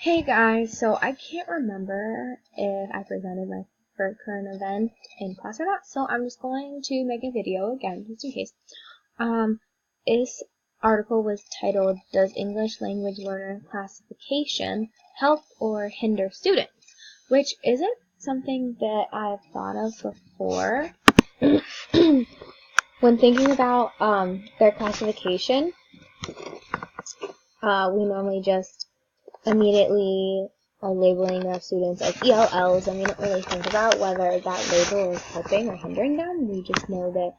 Hey guys, so I can't remember if I presented my first current event in class or not, so I'm just going to make a video again, just in case. This article was titled, Does English Language Learner Classification Help or Hinder Students? Which isn't something that I've thought of before. When thinking about their classification, we normally just immediately are labeling our students as ELLs, and we don't really think about whether that label is helping or hindering them. We just know that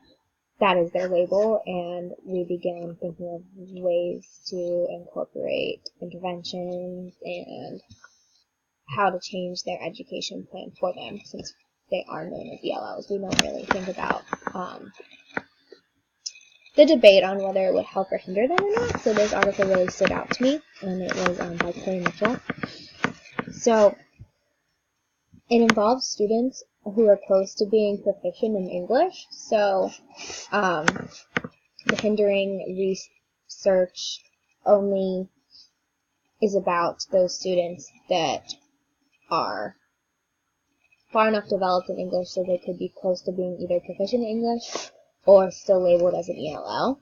that is their label, and we begin thinking of ways to incorporate interventions and how to change their education plan for them, since they are known as ELLs. We don't really think about the debate on whether it would help or hinder them or not. So this article really stood out to me, and it was by Clay Mitchell. So it involves students who are close to being proficient in English. So the hindering research only is about those students that are far enough developed in English so they could be close to being either proficient in English or still labeled as an ELL.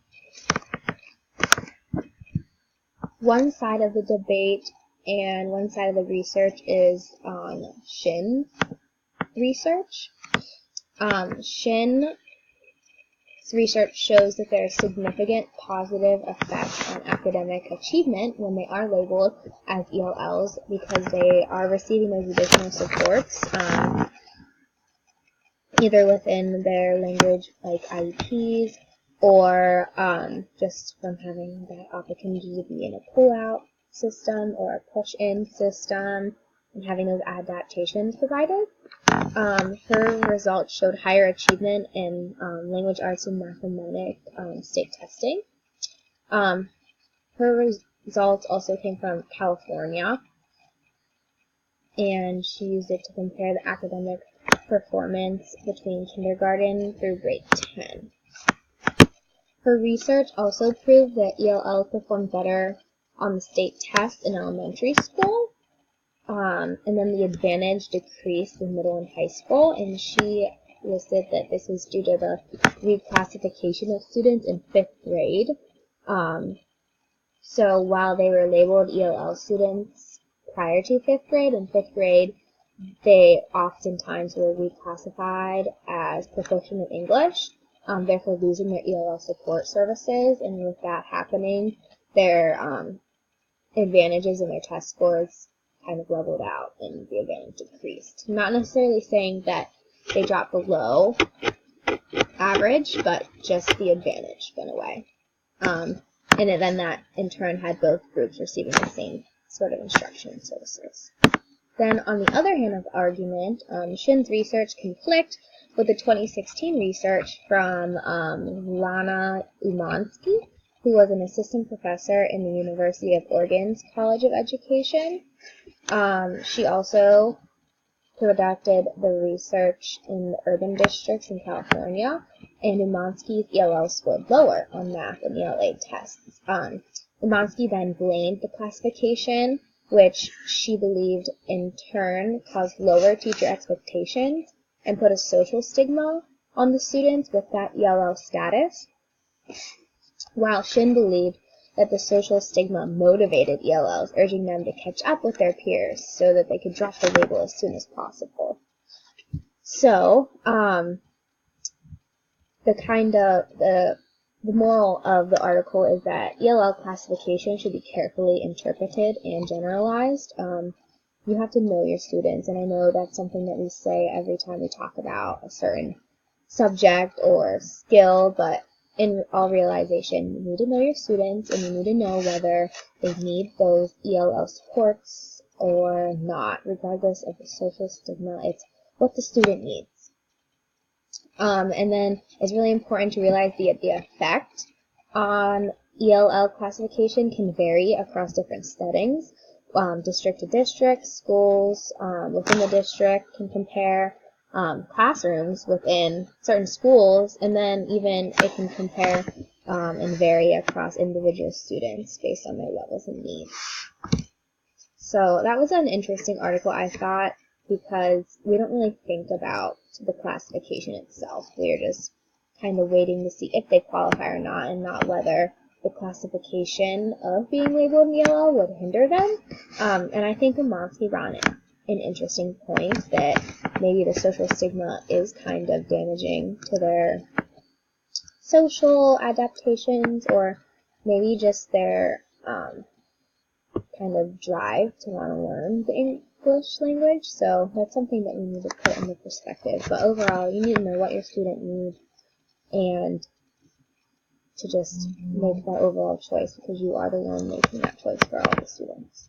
One side of the debate and one side of the research is on Shin's research. Shin's research shows that there is significant positive effect on academic achievement when they are labeled as ELLs, because they are receiving those additional supports, either within their language, like IEPs, or just from having that opportunity to be in a pull-out system or a push-in system and having those adaptations provided. Her results showed higher achievement in language arts and mathematics state testing. Her results also came from California, and she used it to compare the academic performance between kindergarten through grade 10. Her research also proved that ELLs performed better on the state test in elementary school, and then the advantage decreased in middle and high school, and she listed that this was due to the reclassification of students in 5th grade. So while they were labeled ELL students prior to 5th grade, in 5th grade, they oftentimes were reclassified as proficient in English, therefore losing their ELL support services, and with that happening, their advantages in their test scores kind of leveled out and the advantage decreased. Not necessarily saying that they dropped below average, but just the advantage went away. And then that in turn had both groups receiving the same sort of instruction services. Then on the other hand of the argument, Shin's research conflict with the 2016 research from Lana Umansky, who was an assistant professor in the University of Oregon's College of Education. She also conducted the research in the urban districts in California, and Umansky's ELL scored lower on math and ELA tests. Umansky then blamed the classification, which she believed in turn caused lower teacher expectations and put a social stigma on the students with that ELL status, while Shin believed that the social stigma motivated ELLs, urging them to catch up with their peers so that they could drop the label as soon as possible. So, the moral of the article is that ELL classification should be carefully interpreted and generalized. You have to know your students, and I know that's something that we say every time we talk about a certain subject or skill, but in all realization, you need to know your students, and you need to know whether they need those ELL supports or not, regardless of the social stigma. It's what the student needs. And then it's really important to realize the effect on ELL classification can vary across different settings. District to district, schools within the district can compare, classrooms within certain schools, and then even it can compare and vary across individual students based on their levels and needs. So that was an interesting article, I thought, because we don't really think about the classification itself. We're just kind of waiting to see if they qualify or not, and not whether the classification of being labeled in yellow would hinder them. And I think Umonsky brought an interesting point that maybe the social stigma is kind of damaging to their social adaptations, or maybe just their kind of drive to want to learn the English language. So that's something that we need to put into perspective. But overall, you need to know what your student needs and to just make that overall choice, because you are the one making that choice for all the students.